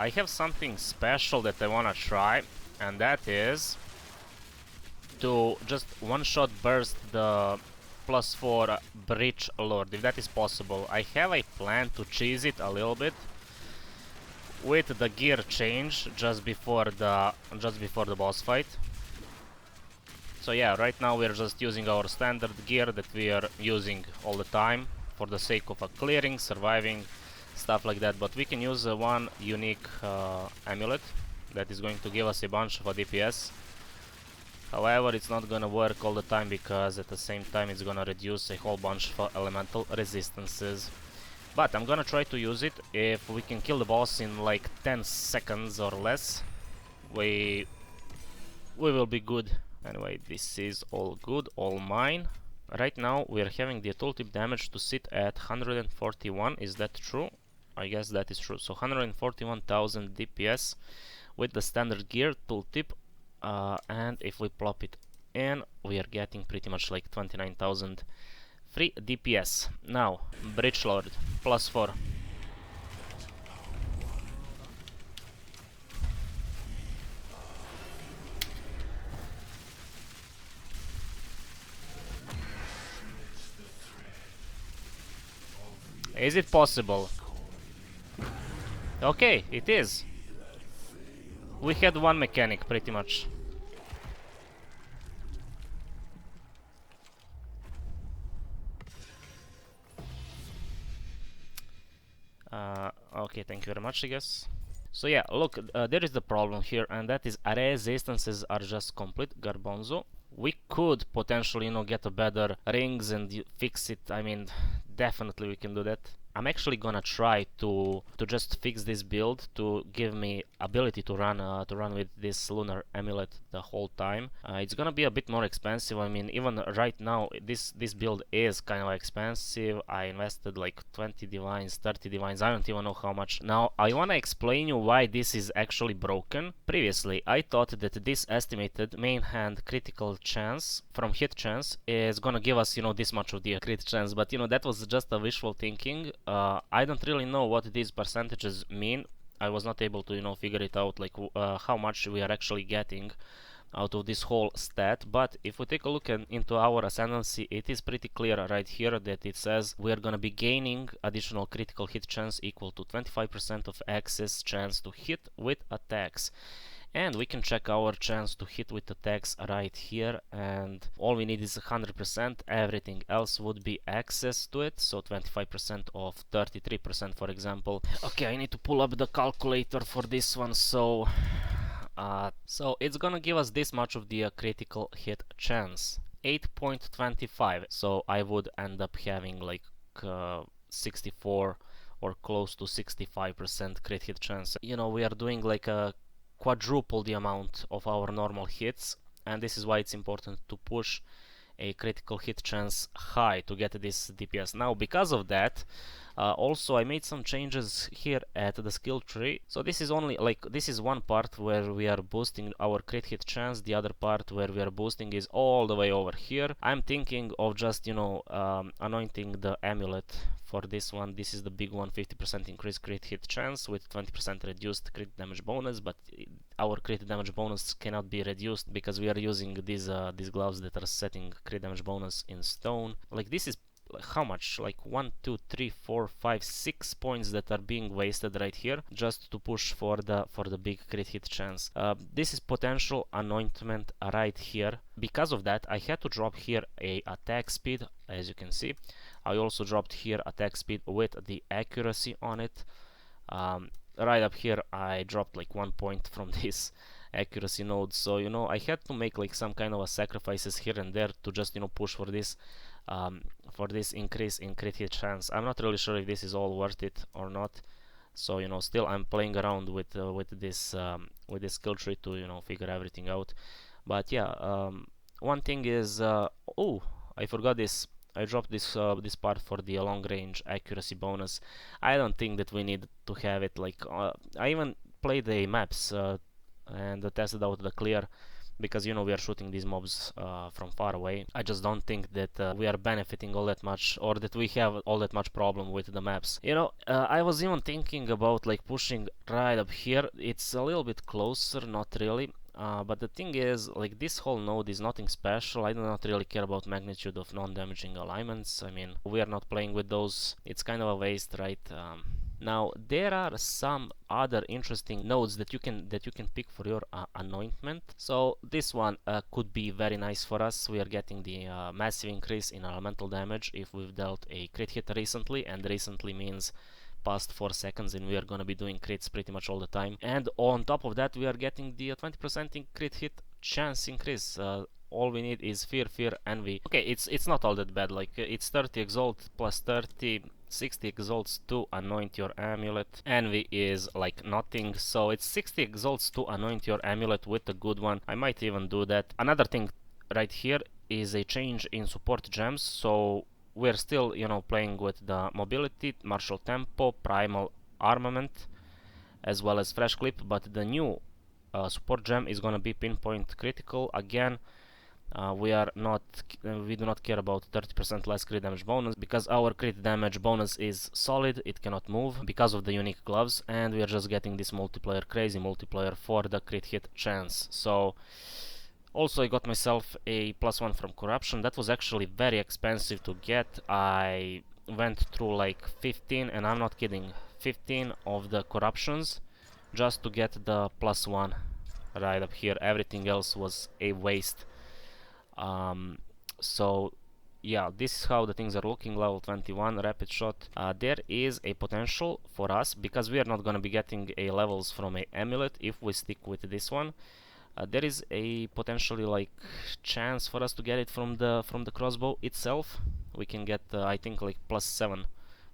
I have something special that I wanna try, and that is to just one-shot burst the +4 Breach Lord, if that is possible. I have a plan to cheese it a little bit with the gear change just before the boss fight. So yeah, right now we're just using our standard gear that we are using all the time for the sake of clearing, surviving, stuff like that. But we can use one unique amulet that is going to give us a bunch of DPS. However, it's not gonna work all the time because at the same time it's gonna reduce a whole bunch of elemental resistances. But I'm gonna try to use it. If we can kill the boss in like 10 seconds or less, we will be good. Anyway, this is all good, all mine. Right now we're having the tooltip damage to sit at 141. Is that true? I guess that is true. So 141,000 DPS with the standard gear tooltip, and if we plop it in, we are getting pretty much like 29,000 free DPS. Now, Breach Lord, +4. Is it possible? Okay, it is. We had one mechanic, pretty much. Okay, thank you very much, I guess. So yeah, look, there is the problem here, and that is resistances are just complete garbanzo. We could potentially, you know, get a better rings and fix it. I mean, definitely we can do that. I'm actually gonna try to just fix this build to give me ability to run with this lunar amulet the whole time. It's gonna be a bit more expensive. I mean, even right now this build is kind of expensive. I invested like 20 divines, 30 divines. I don't even know how much. Now I wanna explain you why this is actually broken. Previously I thought that this estimated main hand critical chance from hit chance is gonna give us, you know, this much of the crit chance, but you know, that was just a wishful thinking. I don't really know what these percentages mean. I was not able to, you know, figure it out, like how much we are actually getting out of this whole stat. But if we take a look into our ascendancy, it is pretty clear right here that it says we are gonna be gaining additional critical hit chance equal to 25% of access chance to hit with attacks. And we can check our chance to hit with attacks right here, and all we need is 100%. Everything else would be access to it, so 25% of 33%, for example. Okay, I need to pull up the calculator for this one. So it's gonna give us this much of the critical hit chance, 8.25. So I would end up having like 64 or close to 65% crit hit chance. You know, we are doing like a quadruple the amount of our normal hits, and this is why it's important to push a critical hit chance high to get this DPS. Now, because of that, also I made some changes here at the skill tree. So this is only like, this is one part where we are boosting our crit hit chance. The other part where we are boosting is all the way over here. I'm thinking of just, you know, anointing the amulet for this one. This is the big one, 50% increased crit hit chance with 20% reduced crit damage bonus, but our crit damage bonus cannot be reduced because we are using these gloves that are setting crit damage bonus in stone. Like, this is how much, like 1, 2, 3, 4, 5, 6 points that are being wasted right here just to push for the big crit hit chance. This is potential anointment right here. Because of that, I had to drop here a attack speed, as you can see. I also dropped here attack speed with the accuracy on it. Right up here I dropped like 1 point from this accuracy node, so you know, I had to make like some kind of sacrifices here and there to just, you know, push for this increase in crit hit chance. I'm not really sure if this is all worth it or not, so you know, still I'm playing around with this skill tree to, you know, figure everything out. But yeah, one thing is, oh, I forgot this. I dropped this part for the long range accuracy bonus. I don't think that we need to have it. Like, I even played the maps and tested out the clear because you know we are shooting these mobs from far away. I just don't think that we are benefiting all that much, or that we have all that much problem with the maps. You know, I was even thinking about like pushing right up here. It's a little bit closer, not really. But the thing is, like, this whole node is nothing special. I do not really care about magnitude of non-damaging alignments. I mean, we are not playing with those. It's kind of a waste, right? Now there are some other interesting nodes that you can pick for your anointment. So this one could be very nice for us. We are getting the massive increase in elemental damage if we've dealt a crit hit recently, and recently means past 4 seconds, and we are gonna be doing crits pretty much all the time. And on top of that, we are getting the 20% in crit hit chance increase. All we need is fear, envy. Okay, it's not all that bad. Like, it's 30 exalt plus 30, 60 exalts to anoint your amulet. Envy is like nothing, so it's 60 exalts to anoint your amulet with a good one. I might even do that. Another thing right here is a change in support gems. So we're still, you know, playing with the mobility, martial tempo, primal armament, as well as fresh clip, but the new support gem is gonna be pinpoint critical. Again, we do not care about 30% less crit damage bonus, because our crit damage bonus is solid. It cannot move because of the unique gloves, and we are just getting this multiplier, crazy multiplier for the crit hit chance. So also I got myself a +1 from corruption. That was actually very expensive to get. I went through like 15, and I'm not kidding, 15 of the corruptions just to get the +1 right up here. Everything else was a waste. So yeah, this is how the things are looking. Level 21 rapid shot. There is a potential for us, because we are not going to be getting a levels from a amulet if we stick with this one. There is a potentially like chance for us to get it from the crossbow itself. We can get I think like +7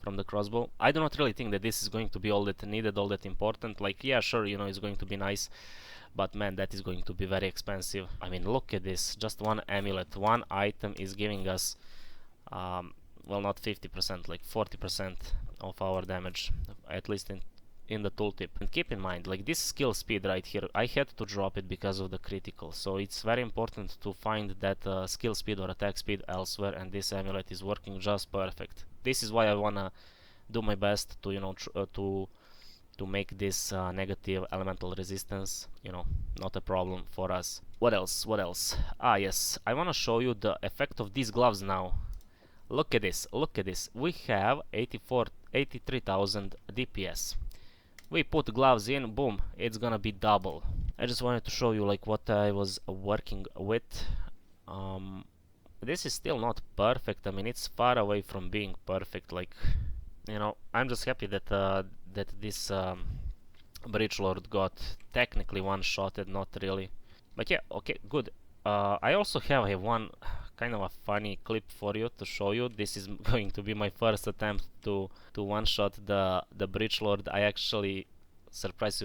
from the crossbow. I do not really think that this is going to be all that needed, all that important. Like, yeah, sure, you know, it's going to be nice, but man, that is going to be very expensive. I mean, look at this, just one amulet, one item is giving us well, not 50%, like 40% of our damage, at least in the tooltip. And keep in mind, like, this skill speed right here, I had to drop it because of the critical, so it's very important to find that skill speed or attack speed elsewhere, and this amulet is working just perfect. This is why I wanna do my best to, you know, to make this negative elemental resistance, you know, not a problem for us. What else? What else? Ah, yes, I want to show you the effect of these gloves now. Look at this, look at this. We have 83,000 DPS. We put gloves in, boom, it's gonna be double. I just wanted to show you like what I was working with. This is still not perfect. I mean, it's far away from being perfect. Like, you know, I'm just happy that that this Bridge Lord got technically one-shotted, not really. But yeah, okay, good. I also have a one kind of a funny clip for you to show you. This is going to be my first attempt to one-shot the Bridge Lord. I actually, surprise,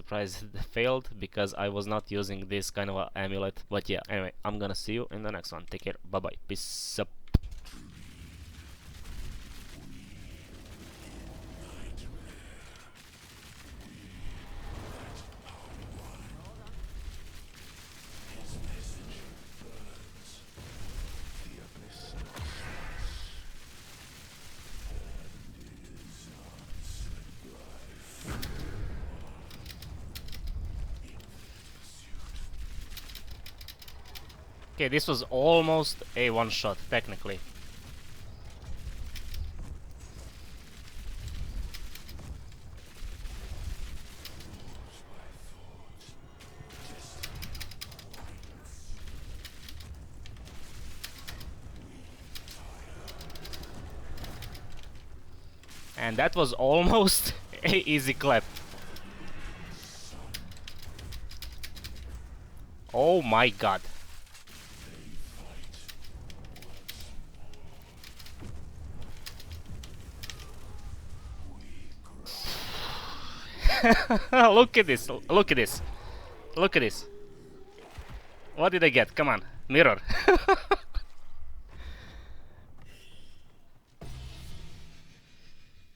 failed because I was not using this kind of a amulet. But yeah, anyway, I'm gonna see you in the next one. Take care. Bye-bye. Peace up. Okay, this was almost a one-shot, technically. And that was almost a easy clap. Oh my god. Look at this, look at this, look at this. What did I get? Come on, mirror.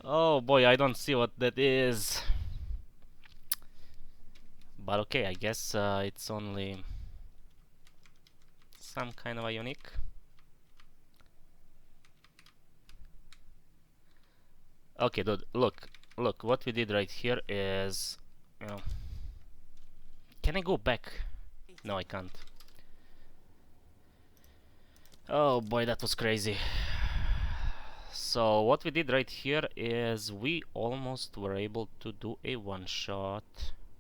Oh boy, I don't see what that is. But okay, I guess it's only some kind of a unique. Okay, dude, look, what we did right here is, you know, can I go back? No, I can't. Oh boy, that was crazy. So what we did right here is we almost were able to do a one shot.